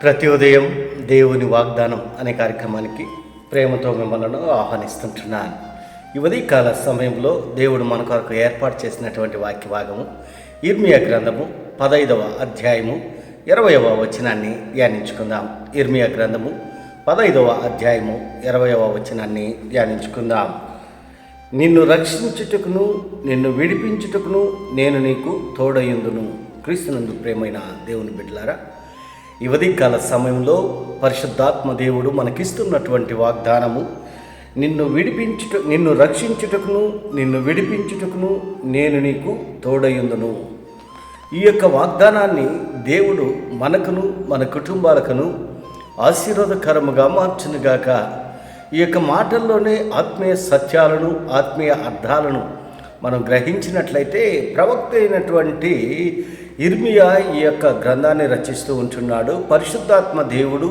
ప్రతి ఉదయం దేవుని వాగ్దానం అనే కార్యక్రమానికి ప్రేమతో మిమ్మల్ని ఆహ్వానిస్తుంటున్నాను. ఈ ఉదయకాల సమయంలో దేవుడు మన కొరకు ఏర్పాటు చేసినటువంటి వాక్య భాగము ఇర్మియా గ్రంథము 15వ అధ్యాయము 20వ వచనాన్ని ధ్యానించుకుందాం. ఇర్మియా గ్రంథము 15వ అధ్యాయము 20వ వచనాన్ని ధ్యానించుకుందాం. నిన్ను రక్షించుటకును నిన్ను విడిపించుటకును నేను నీకు తోడయుందును. క్రీస్తునందు ప్రేమైన దేవుని బిడ్డలారా, ఈ ఉదయకాల సమయంలో పరిశుద్ధాత్మ దేవుడు మనకిస్తున్నటువంటి వాగ్దానము నిన్ను రక్షించుటకును నిన్ను విడిపించుటకును నేను నీకు తోడయుందును. ఈ యొక్క వాగ్దానాన్ని దేవుడు మనకును మన కుటుంబాలకును ఆశీర్వాదకరముగా మార్చునుగాక. ఈ యొక్క మాటల్లోనే ఆత్మీయ సత్యాలను ఆత్మీయ అర్థాలను మనం గ్రహించినట్లయితే ప్రవక్త అయినటువంటి ఇర్మియా ఈ యొక్క గ్రంథాన్ని రచిస్తూ ఉంటున్నాడు. పరిశుద్ధాత్మ దేవుడు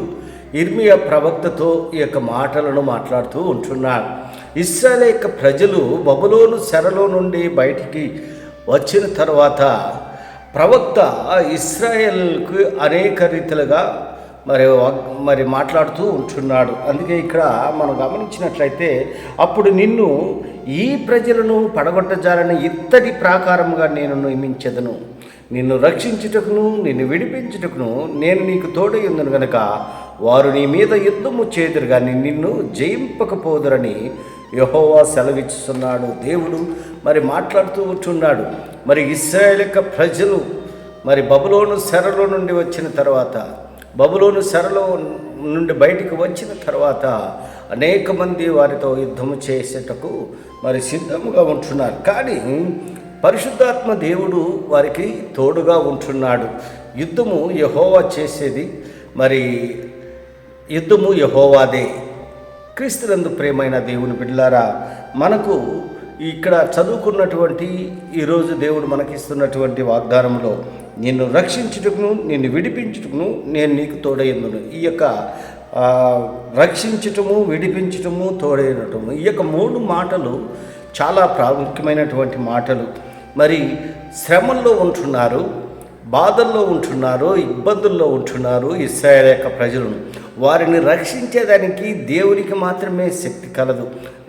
ఇర్మియా ప్రవక్తతో ఈ యొక్క మాటలను మాట్లాడుతూ ఉంటున్నాడు. ఇశ్రాయేలు యొక్క ప్రజలు బబులోను చెరలో నుండి బయటికి వచ్చిన తర్వాత ప్రవక్త ఇశ్రాయేలుకు అనేక రీతిలుగా మరి మాట్లాడుతూ ఉంటున్నాడు. అందుకే ఇక్కడ మనం గమనించినట్లయితే, అప్పుడు నిన్ను ఈ ప్రజలను పడగొట్టజాలని ఇత్తడి ప్రాకారముగా నేను నియమించెదను. నిన్ను రక్షించుటకును నిన్ను విడిపించుటకును నేను నీకు తోడయుందును గనుక వారు నీ మీద యుద్ధము చేదురు కానీ నిన్ను జయింపకపోదురని యెహోవా సెలవిస్తున్నాడు. దేవుడు మరి మాట్లాడుతూ ఉంటున్నాడు. మరి ఇశ్రాయేలు యొక్క ప్రజలు మరి బబులోను చెరలో నుండి వచ్చిన తర్వాత, బబులోను చెరలో నుండి బయటికి వచ్చిన తర్వాత అనేక మంది వారితో యుద్ధము చేసేటకు మరి సిద్ధముగా ఉంటున్నారు. కానీ పరిశుద్ధాత్మ దేవుడు వారికి తోడుగా ఉంటున్నాడు. యుద్ధము యెహోవా చేసేది, మరి యుద్ధము యెహోవాదే. క్రీస్తునందు ప్రేమైన దేవుని బిడ్డలారా, మనకు ఇక్కడ చదువుకున్నటువంటి ఈరోజు దేవుడు మనకిస్తున్నటువంటి వాగ్దానంలో నిన్ను రక్షించుటకును నిన్ను విడిపించుటకును నేను నీకు తోడయ్యుందును. ఈ యొక్క రక్షించటము, విడిపించటము, తోడైనటము, ఈ యొక్క మూడు మాటలు చాలా ప్రాముఖ్యమైనటువంటి మాటలు. మరి శ్రమల్లో ఉంటున్నారు, బాధల్లో ఉంటున్నారు, ఇబ్బందుల్లో ఉంటున్నారు ఇశ్రాయేలు యొక్క ప్రజలను. వారిని రక్షించేదానికి దేవునికి మాత్రమే శక్తి కలదు.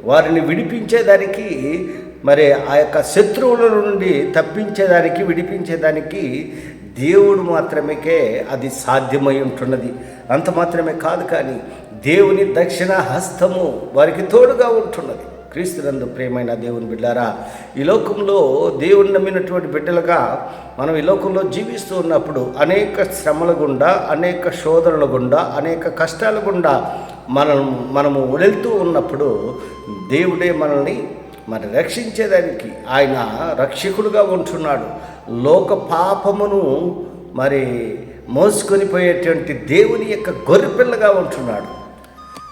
వారిని విడిపించేదానికి, మరి ఆ యొక్క శత్రువుల నుండి తప్పించేదానికి, విడిపించేదానికి దేవుడు మాత్రమే అది సాధ్యమై ఉంటున్నది. అంత మాత్రమే కాదు, కానీ దేవుని దక్షిణ హస్తము వారికి తోడుగా ఉంటున్నది. క్రీస్తునందు ప్రేమైన దేవుని బిడ్డారా, ఈ లోకంలో దేవుని నమ్మినటువంటి బిడ్డలుగా మనం ఈ లోకంలో జీవిస్తూ ఉన్నప్పుడు శ్రమల గుండా, అనేక శోధనల గుండా, అనేక కష్టాల గుండా మనము వెళ్తూ ఉన్నప్పుడు దేవుడే మనల్ని మరి రక్షించేదానికి ఆయన రక్షకుడుగా ఉంటున్నాడు. లోక పాపమును మరి మోసుకొని పోయేటువంటి దేవుని యొక్క గొర్రెపిల్లగా ఉంటున్నాడు.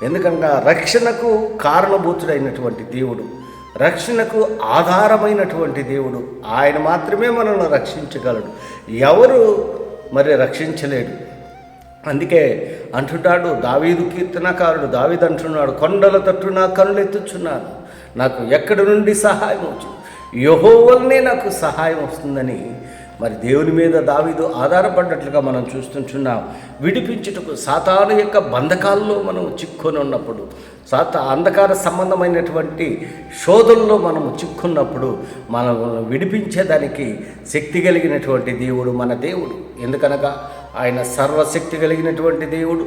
ఎందుకనగా రక్షణకు కారణభూతుడైనటువంటి దేవుడు, రక్షణకు ఆధారమైనటువంటి దేవుడు, ఆయన మాత్రమే మనల్ని రక్షించగలడు. ఎవరు మరి రక్షించలేడు. అందుకే అంటున్నాడు దావీదు కీర్తనకారుడు, దావీదు అంటున్నాడు, కొండల తట్టు నా కనులెత్తుచున్నాను, నాకు ఎక్కడి నుండి సహాయం వచ్చు, యెహోవానే నాకు సహాయం వస్తుందని మరి దేవుని మీద దావీదు ఆధారపడ్డట్లుగా మనం చూస్తుంటున్నాం. విడిపించుటకు సాతాను యొక్క బంధకాల్లో మనం చిక్కుని ఉన్నప్పుడు, అంధకార సంబంధమైనటువంటి శోధనలో మనము చిక్కున్నప్పుడు మనం విడిపించేదానికి శక్తి కలిగినటువంటి దేవుడు మన దేవుడు. ఎందుకనగా ఆయన సర్వశక్తి కలిగినటువంటి దేవుడు,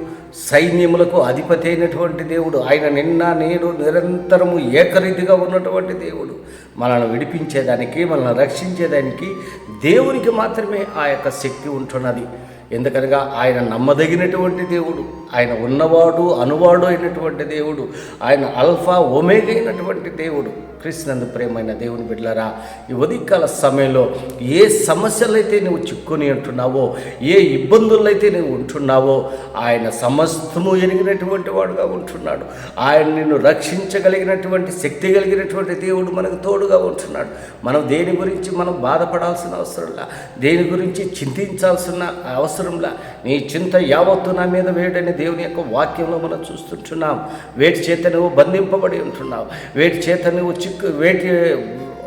సైన్యములకు అధిపతి అయినటువంటి దేవుడు. ఆయన నిన్న నేడు నిరంతరము ఏకరీతిగా ఉన్నటువంటి దేవుడు. మనల్ని విడిపించేదానికి, మనల్ని రక్షించేదానికి దేవునికి మాత్రమే ఆ యొక్క శక్తి ఉంటున్నది. ఎందుకనగా ఆయన నమ్మదగినటువంటి దేవుడు, ఆయన ఉన్నవాడు అనువాడు అయినటువంటి దేవుడు, ఆయన ఆల్ఫా ఒమేగా అయినటువంటి దేవుడు. క్రీస్తునందు ప్రేమైన దేవుని బిడ్డలారా, ఈ ఉదయకాల సమయంలో ఏ సమస్యలైతే నువ్వు చిక్కుని ఉంటున్నావో, ఏ ఇబ్బందుల్లో అయితే నువ్వు ఉంటున్నావో, ఆయన సమస్తము ఎరిగినటువంటి వాడుగా ఉంటున్నాడు. ఆయన నిన్ను రక్షించగలిగినటువంటి శక్తి కలిగినటువంటి దేవుడు మనకు తోడుగా ఉంటున్నాడు. మనం దేని గురించి మనం బాధపడాల్సిన అవసరంలా, దేని గురించి చింతించాల్సిన అవసరంలా, నీ చింత యావత్తు నా మీద వేయడని దేవుని యొక్క వాక్యంలో మనం చూస్తుంటున్నాం. వేటి చేత నువ్వు బంధింపబడి ఉంటున్నావు, వేటి చేత నువ్వు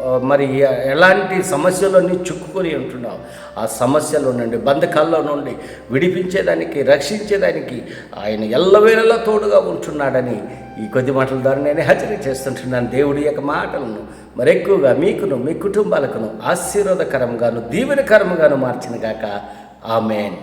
మరి ఎలాంటి సమస్యలన్నీ చిక్కుకొని ఉంటున్నావు, ఆ సమస్యల నుండి బంధకాల్లో నుండి విడిపించేదానికి, రక్షించేదానికి ఆయన ఎల్లవేళలా తోడుగా ఉంటున్నాడని ఈ కొద్ది మాటల ద్వారా నేను హెచ్చరిక చేస్తుంటున్నాను. దేవుడి యొక్క మాటలను మరెక్కువగా మీకును మీ కుటుంబాలకును ఆశీర్వాదకరంగాను దీవెనకరంగాను మార్చిన గాక. ఆమేన్.